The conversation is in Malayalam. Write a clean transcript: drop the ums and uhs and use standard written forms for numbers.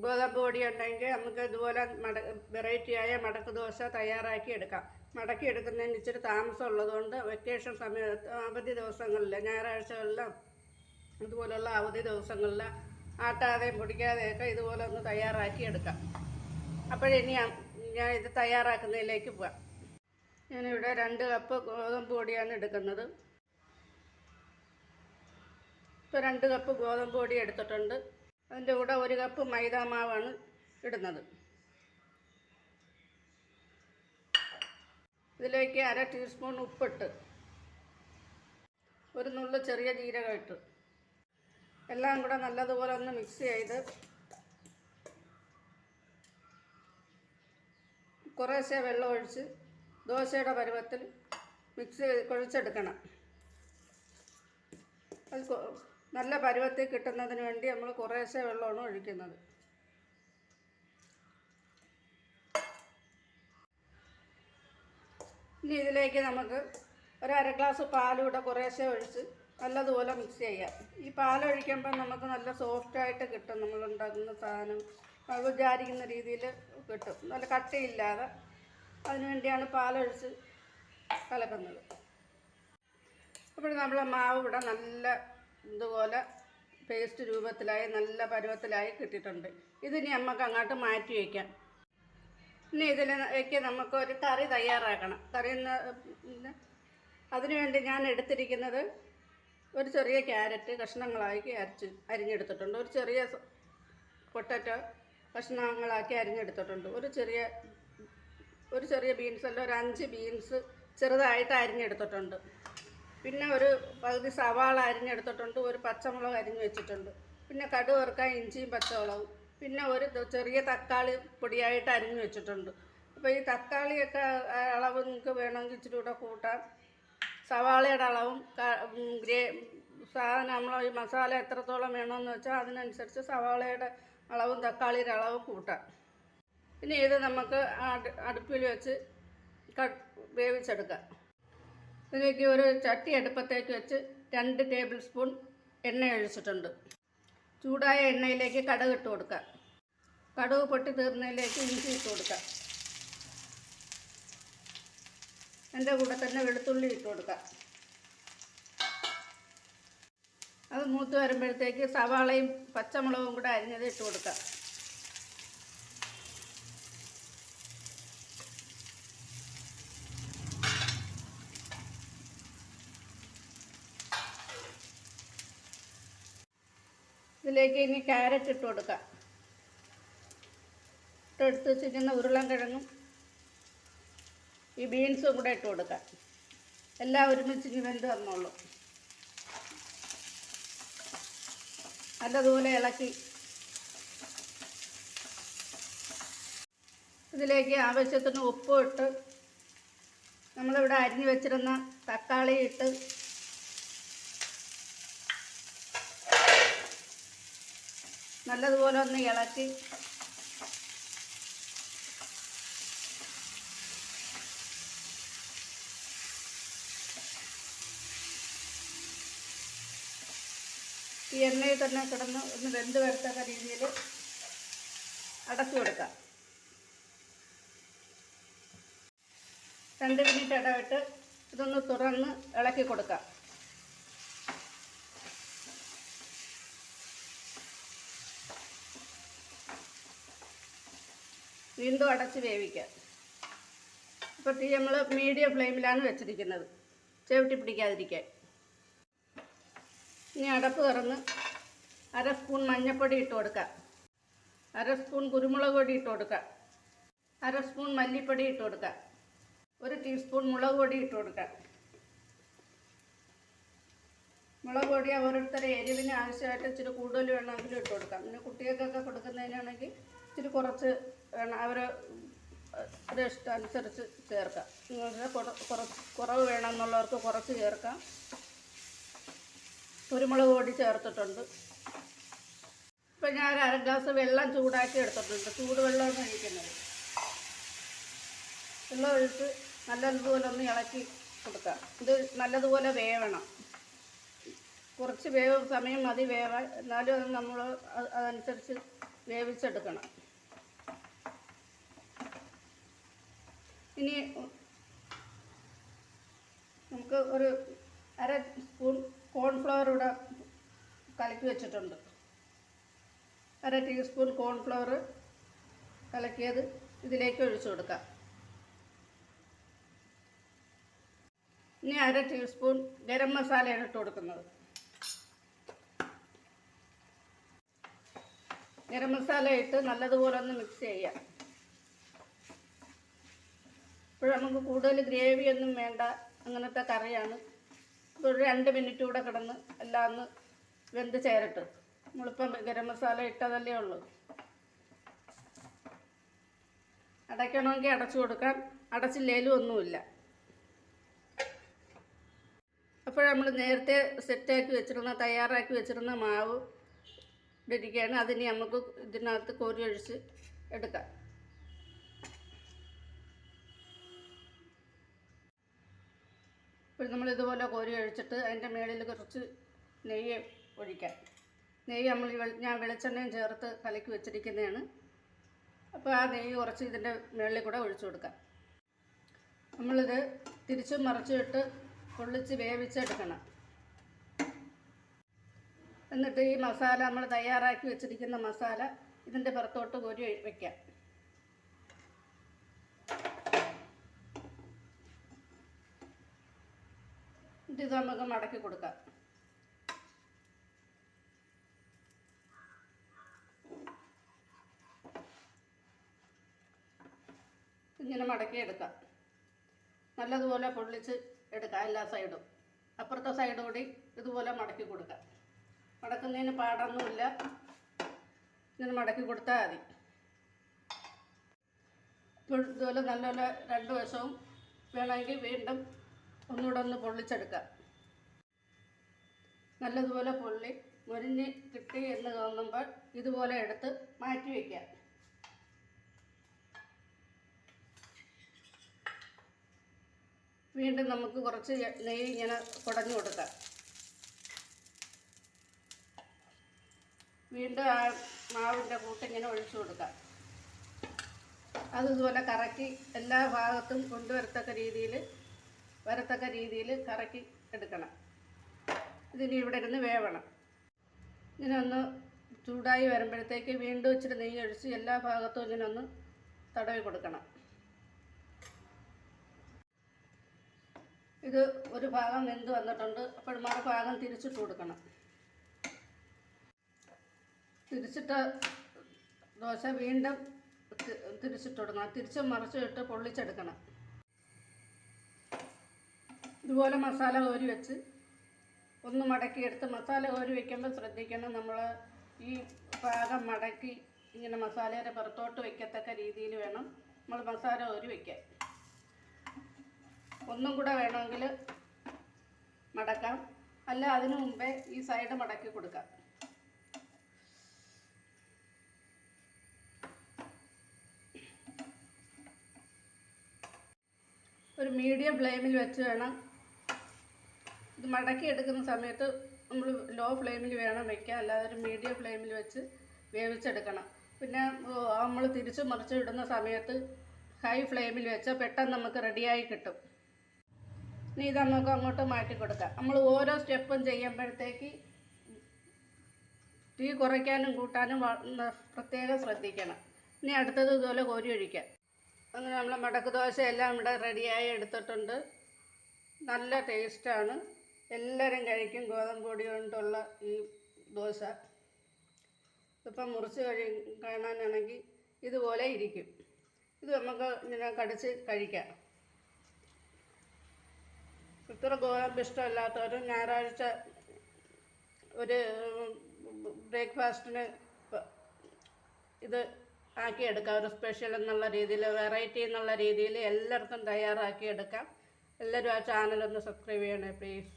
ഗോതമ്പ് പൊടി ഉണ്ടെങ്കിൽ നമുക്ക് ഇതുപോലെ വെറൈറ്റിയായ മടക്ക് ദോശ തയ്യാറാക്കി എടുക്കാം. മടക്കി എടുക്കുന്നതിന് ഇച്ചിരി താമസം ഉള്ളതുകൊണ്ട് വെക്കേഷൻ സമയത്ത് അവധി ദിവസങ്ങളിൽ ഞായറാഴ്ചകളിലും ഇതുപോലുള്ള അവധി ദിവസങ്ങളിൽ ആട്ടാതെയും പൊടിക്കാതെയൊക്കെ ഇതുപോലെ ഒന്ന് തയ്യാറാക്കി എടുക്കാം. അപ്പോഴിനി ഞാൻ ഇത് തയ്യാറാക്കുന്നതിലേക്ക് പോകാം. ഞാനിവിടെ 2 കപ്പ് ഗോതമ്പ് പൊടിയാണ് എടുക്കുന്നത്. ഇപ്പോൾ 2 കപ്പ് ഗോതമ്പ് പൊടി എടുത്തിട്ടുണ്ട്. അതിൻ്റെ കൂടെ 1 കപ്പ് മൈദ മാവാണ് ഇടുന്നത്. ഇതിലേക്ക് 1/2 ടീസ്പൂൺ ഉപ്പിട്ട് 1 നുള്ളു ചെറിയ ജീരകം ഇട്ട് എല്ലാം കൂടെ നല്ലതുപോലെ ഒന്ന് മിക്സ് ചെയ്ത് കുറേശ്ശെ വെള്ളം ഒഴിച്ച് ദോശയുടെ പരുവത്തിൽ കുഴച്ചെടുക്കണം. അത് നല്ല പരുവത്തിൽ കിട്ടുന്നതിന് വേണ്ടി നമ്മൾ കുറേശ്ശെ വെള്ളമാണ് ഒഴിക്കുന്നത്. ഇനി ഇതിലേക്ക് നമുക്ക് 1/2 ഗ്ലാസ് പാലൂടെ കുറേശ്ശെ ഒഴിച്ച് നല്ലതുപോലെ മിക്സ് ചെയ്യാം. ഈ പാലൊഴിക്കുമ്പോൾ നമുക്ക് നല്ല സോഫ്റ്റായിട്ട് കിട്ടും. നമ്മളുണ്ടാക്കുന്ന സാധനം വിചാരിക്കുന്ന രീതിയിൽ കിട്ടും, നല്ല കട്ടിയില്ലാതെ. അതിനുവേണ്ടിയാണ് പാലൊഴിച്ച് കലക്കുന്നത്. അപ്പോൾ നമ്മളെ മാവ് ഇവിടെ നല്ല ഇതുപോലെ പേസ്റ്റ് രൂപത്തിലായി നല്ല പരുവത്തിലായി കിട്ടിയിട്ടുണ്ട്. ഇതിനി നമുക്ക് അങ്ങോട്ട് മാറ്റി വയ്ക്കാം. ഇനി ഇതിലേക്ക് നമുക്ക് ഒരു കറി തയ്യാറാക്കണം. അതിനുവേണ്ടി ഞാൻ എടുത്തിരിക്കുന്നത് ഒരു ചെറിയ ക്യാരറ്റ് കഷ്ണങ്ങളാക്കി അരിഞ്ഞെടുത്തിട്ടുണ്ട്. ഒരു ചെറിയ പൊട്ടറ്റോ കഷ്ണങ്ങളാക്കി അരിഞ്ഞെടുത്തിട്ടുണ്ട്. ഒരു ചെറിയ ബീൻസ് അല്ല, ഒരു 5 ബീൻസ് ചെറുതായിട്ട് അരിഞ്ഞെടുത്തിട്ടുണ്ട്. പിന്നെ ഒരു പകുതി സവാള അരിഞ്ഞെടുത്തിട്ടുണ്ട്. ഒരു പച്ചമുളക് അരിഞ്ഞ് വെച്ചിട്ടുണ്ട്. പിന്നെ കടുക് വറുക്കാൻ ഇഞ്ചിയും പച്ചമുളകും. പിന്നെ ഒരു ചെറിയ തക്കാളി പൊടിയായിട്ട് അരിഞ്ഞ് വെച്ചിട്ടുണ്ട്. അപ്പോൾ ഈ തക്കാളിയൊക്കെ അളവ് നിങ്ങൾക്ക് വേണമെങ്കിൽ ഇച്ചിരി കൂടെ കൂട്ടാം. സവാളയുടെ അളവും സാധനം നമ്മൾ ഈ മസാല എത്രത്തോളം വേണമെന്ന് വെച്ചാൽ അതിനനുസരിച്ച് സവാളയുടെ അളവും തക്കാളിയുടെ അളവും കൂട്ടാം. ഇനി ഇത് നമുക്ക് അടുപ്പിൽ വെച്ച് വേവിച്ചെടുക്കാം. ഇതിലേക്ക് ഒരു ചട്ടി അടുപ്പത്തേക്ക് വെച്ച് 2 ടേബിൾ സ്പൂൺ എണ്ണ ഒഴിച്ചിട്ടുണ്ട്. ചൂടായ എണ്ണയിലേക്ക് കടുക് ഇട്ട് കൊടുക്കുക. കടുക് പൊട്ടി തീർന്നതിലേക്ക് ഇഞ്ചി ഇട്ട് കൊടുക്കുക. അതിൻ്റെ കൂടെ തന്നെ വെളുത്തുള്ളി ഇട്ട് കൊടുക്കുക. അത് മൂത്ത് വരുമ്പോഴത്തേക്ക് സവാളയും പച്ചമുളകും കൂടെ അരിഞ്ഞത് ഇട്ട് കൊടുക്കുക. ഇതിലേക്ക് ഇനി ക്യാരറ്റ് ഇട്ട് കൊടുക്കുക. എടുത്ത് വെച്ചിരിക്കുന്ന ഉരുളൻകിഴങ്ങും ഈ ബീൻസും കൂടെ ഇട്ട് കൊടുക്കുക. എല്ലാം ഒരുമിച്ച് വെന്ത് വന്നോളൂ. നല്ലതുപോലെ ഇളക്കി ഇതിലേക്ക് ആവശ്യത്തിന് ഉപ്പും ഇട്ട് നമ്മളിവിടെ അരിഞ്ഞു വെച്ചിരുന്ന തക്കാളി ഇട്ട് നല്ലതുപോലെ ഒന്ന് ഇളക്കി ഈ എണ്ണയിൽ തന്നെ കിടന്ന് ഒന്ന് വെന്ത് വരത്തക്ക രീതിയിൽ അടച്ചു കൊടുക്കാം. 2 മിനിറ്റ് ഇടവിട്ട് ഇതൊന്ന് തുറന്ന് ഇളക്കി കൊടുക്കാം. വീണ്ടും അടച്ച് വേവിക്കാം. ഇപ്പോൾ തീ നമ്മൾ മീഡിയം ഫ്ലെയിമിലാണ് വെച്ചിരിക്കുന്നത്, ചവിട്ടി പിടിക്കാതിരിക്കാൻ. ഇനി അടപ്പ് തുറന്ന് 1/2 സ്പൂൺ മഞ്ഞൾപ്പൊടി ഇട്ട് കൊടുക്കാം. 1/2 സ്പൂൺ കുരുമുളക് പൊടി ഇട്ട് കൊടുക്കാം. 1/2 സ്പൂൺ മല്ലിപ്പൊടി ഇട്ട് കൊടുക്കാം. 1 ടീസ്പൂൺ മുളക് പൊടി ഇട്ട് കൊടുക്കാം. മുളക് പൊടി ഓരോരുത്തരുടെ എരിവിന് ആവശ്യമായിട്ട് ഇച്ചിരി കൂടുതൽ വേണമെങ്കിലും ഇട്ട് കൊടുക്കാം. പിന്നെ കുട്ടികൾക്കൊക്കെ കൊടുക്കുന്നതിനാണെങ്കിൽ ഇച്ചിരി കുറച്ച് വേണം, അവരുടെ ഇഷ്ടം അനുസരിച്ച് ചേർക്കാം. കുറവ് വേണമെന്നുള്ളവർക്ക് കുറച്ച് ചേർക്കാം. കുരുമുളക് പൊടി ചേർത്തിട്ടുണ്ട്. ഇപ്പം ഞാൻ 1/2 ഗ്ലാസ് വെള്ളം ചൂടാക്കി എടുത്തിട്ടുണ്ട്. ചൂടുവെള്ളമാണ് ഒഴിക്കുന്നത്. വെള്ളം ഒഴിച്ച് നല്ലതുപോലെ ഒന്ന് ഇളക്കി കൊടുക്കാം. ഇത് നല്ലതുപോലെ വേവണം. കുറച്ച് സമയം മതി വേവാൻ. എന്നാലും അത് നമ്മൾ അതനുസരിച്ച് വേവിച്ചെടുക്കണം. ഇനി നമുക്ക് ഒരു അര സ്പൂൺ കോൺഫ്ലവർ ഇവിടെ കലക്കി വെച്ചിട്ടുണ്ട്. അര ടീസ്പൂൺ കോൺഫ്ലവർ കലക്കിയത് ഇതിലേക്ക് ഒഴിച്ചു കൊടുക്കാം. ഇനി അര ടീസ്പൂൺ ഗരം മസാലയാണ് ഇട്ട് കൊടുക്കുന്നത്. ഗരം മസാല ഇട്ട് നല്ലതുപോലെ ഒന്ന് മിക്സ് ചെയ്യാം. ഇപ്പോൾ നമുക്ക് കൂടുതൽ ഗ്രേവിയൊന്നും വേണ്ട, അങ്ങനത്തെ കറിയാണ്. ഇപ്പോൾ ഒരു 2 മിനിറ്റ് കൂടെ കിടന്ന് എല്ലാം ഒന്ന് വെന്ത് ചേരട്ട്. നമ്മളിപ്പം ഗരം മസാല ഇട്ടതല്ലേ ഉള്ളൂ. അടയ്ക്കണമെങ്കിൽ അടച്ചു കൊടുക്കാം, അടച്ചില്ലേലും ഒന്നുമില്ല. അപ്പോൾ നമ്മൾ നേരത്തെ സെറ്റാക്കി വെച്ചിരുന്ന തയ്യാറാക്കി വെച്ചിരുന്ന മാവ് ഇരിക്കുകയാണ്. അതിന് നമുക്ക് ഇതിനകത്ത് കോരി ഒഴിച്ച് എടുക്കാം. ഇപ്പോൾ നമ്മൾ ഇതുപോലെ കോരി ഒഴിച്ചിട്ട് അതിൻ്റെ മുകളിൽ കുറച്ച് നെയ്യ് ഒഴിക്കാം. നെയ്യ് ഞാൻ വെളിച്ചെണ്ണയും ചേർത്ത് കലക്കി വെച്ചിരിക്കുന്നതാണ്. അപ്പോൾ ആ നെയ്യ് കുറച്ച് ഇതിൻ്റെ മുകളിൽ കൂടെ ഒഴിച്ചു കൊടുക്കാം. നമ്മളിത് തിരിച്ചും മറിച്ചും ഇട്ട് പൊള്ളിച്ച് വേവിച്ചെടുക്കണം. എന്നിട്ട് ഈ മസാല നമ്മൾ തയ്യാറാക്കി വെച്ചിരിക്കുന്ന മസാല ഇതിൻ്റെ പുറത്തോട്ട് കോരി വയ്ക്കാം. ഇത് നമുക്ക് മടക്കി കൊടുക്കാം. ഇങ്ങനെ മടക്കി എടുക്കാം. നല്ലതുപോലെ പൊള്ളിച്ച് എടുക്കാം എല്ലാ സൈഡും. അപ്പുറത്തെ സൈഡ് കൂടി ഇതുപോലെ മടക്കി കൊടുക്കാം. മടക്കുന്നതിന് പാടൊന്നുമില്ല, ഇങ്ങനെ മടക്കി കൊടുത്താൽ മതി. ഇപ്പോൾ ഇതുപോലെ നല്ലപോലെ 2 വശവും വേണമെങ്കിൽ വീണ്ടും ഒന്നുകൂടെ ഒന്ന് പൊള്ളിച്ചെടുക്കാം. നല്ലതുപോലെ പൊള്ളി മുരിഞ്ഞ് കിട്ടി എന്ന് തോന്നുമ്പോൾ ഇതുപോലെ എടുത്ത് മാറ്റി വയ്ക്കാം. വീണ്ടും നമുക്ക് കുറച്ച് നെയ്യ് ഇങ്ങനെ കുടഞ്ഞു കൊടുക്കാം. വീണ്ടും ആ മാവിൻ്റെ കൂട്ടിങ്ങനെ ഒഴിച്ചു കൊടുക്കാം. അതുപോലെ കറക്കി എല്ലാ ഭാഗത്തും കൊണ്ടുവരത്തക്ക രീതിയിൽ കറക്കി എടുക്കണം. ഇതിന് ഇവിടെ ഇരുന്ന് വേവണം. ഇങ്ങനെ ഒന്ന് ചൂടായി വരുമ്പോഴത്തേക്ക് വീണ്ടും ഇച്ചിരി നെയ്യ് ഒഴിച്ച് എല്ലാ ഭാഗത്തും ഇങ്ങനെ ഒന്ന് തടവി കൊടുക്കണം. ഇത് ഒരു ഭാഗം വെന്ത് വന്നിട്ടുണ്ട്. അപ്പോൾ മറുഭാഗം തിരിച്ചിട്ട് കൊടുക്കണം. തിരിച്ചിട്ട ദോശ വീണ്ടും തിരിച്ചിട്ട് കൊടുക്കണം. തിരിച്ചും മറിച്ചും ഇട്ട് പൊള്ളിച്ചെടുക്കണം. ഇതുപോലെ മസാല കോരി വെച്ച് ഒന്ന് മടക്കിയെടുത്ത് മസാല കോരി വയ്ക്കുമ്പോൾ ശ്രദ്ധിക്കണം, നമ്മൾ ഈ ഭാഗം മടക്കി ഇങ്ങനെ മസാലയുടെ പുറത്തോട്ട് വയ്ക്കത്തക്ക രീതിയിൽ വേണം നമ്മൾ മസാല കോരി വയ്ക്കാൻ. ഒന്നും കൂടെ വേണമെങ്കിൽ മടക്കാം, അല്ല അതിനു മുമ്പേ ഈ സൈഡ് മടക്കി കൊടുക്കാം. ഒരു മീഡിയം ഫ്ലെയിമിൽ വെച്ച് വേണം ഇത് മടക്കി എടുക്കുന്ന സമയത്ത്. നമ്മൾ ലോ ഫ്ലെയിമിൽ വേണം വയ്ക്കാൻ, അല്ലാതെ ഒരു മീഡിയം ഫ്ലെയിമിൽ വെച്ച് വേവിച്ചെടുക്കണം. പിന്നെ നമ്മൾ തിരിച്ച് മറിച്ച് ഇടുന്ന സമയത്ത് ഹൈ ഫ്ലെയിമിൽ വെച്ചാൽ പെട്ടെന്ന് നമുക്ക് റെഡിയായി കിട്ടും. ഇനി ഇത് നമുക്ക് അങ്ങോട്ട് മാറ്റി കൊടുക്കാം. നമ്മൾ ഓരോ സ്റ്റെപ്പും ചെയ്യുമ്പോഴത്തേക്ക് തീ കുറയ്ക്കാനും കൂട്ടാനും പ്രത്യേകം ശ്രദ്ധിക്കണം. ഇനി അടുത്തത് ഇതുപോലെ കോരി ഒഴിക്കാം. അങ്ങനെ നമ്മൾ മടക്ക് ദോശ എല്ലാം ഇവിടെ റെഡിയായി എടുത്തിട്ടുണ്ട്. നല്ല ടേസ്റ്റാണ്, എല്ലാവരും കഴിക്കും. ഗോതമ്പ് പൊടി കൊണ്ടുള്ള ഈ ദോശ ഇപ്പം മുറിച്ച് കാണാനാണെങ്കിൽ ഇതുപോലെ ഇരിക്കും. ഇത് നമുക്ക് ഇങ്ങനെ കടിച്ച് കഴിക്കാം. ഇത്ര ഗോതമ്പ് ഇഷ്ടമല്ലാത്തവരും ഞായറാഴ്ച ഒരു ബ്രേക്ക്ഫാസ്റ്റിന് ഇത് ആക്കിയെടുക്കാം. ഒരു സ്പെഷ്യൽ എന്നുള്ള രീതിയിൽ, വെറൈറ്റി എന്നുള്ള രീതിയിൽ എല്ലാവർക്കും തയ്യാറാക്കിയെടുക്കാം. എല്ലാവരും ആ ചാനലൊന്ന് സബ്സ്ക്രൈബ് ചെയ്യണേ പ്ലീസ്.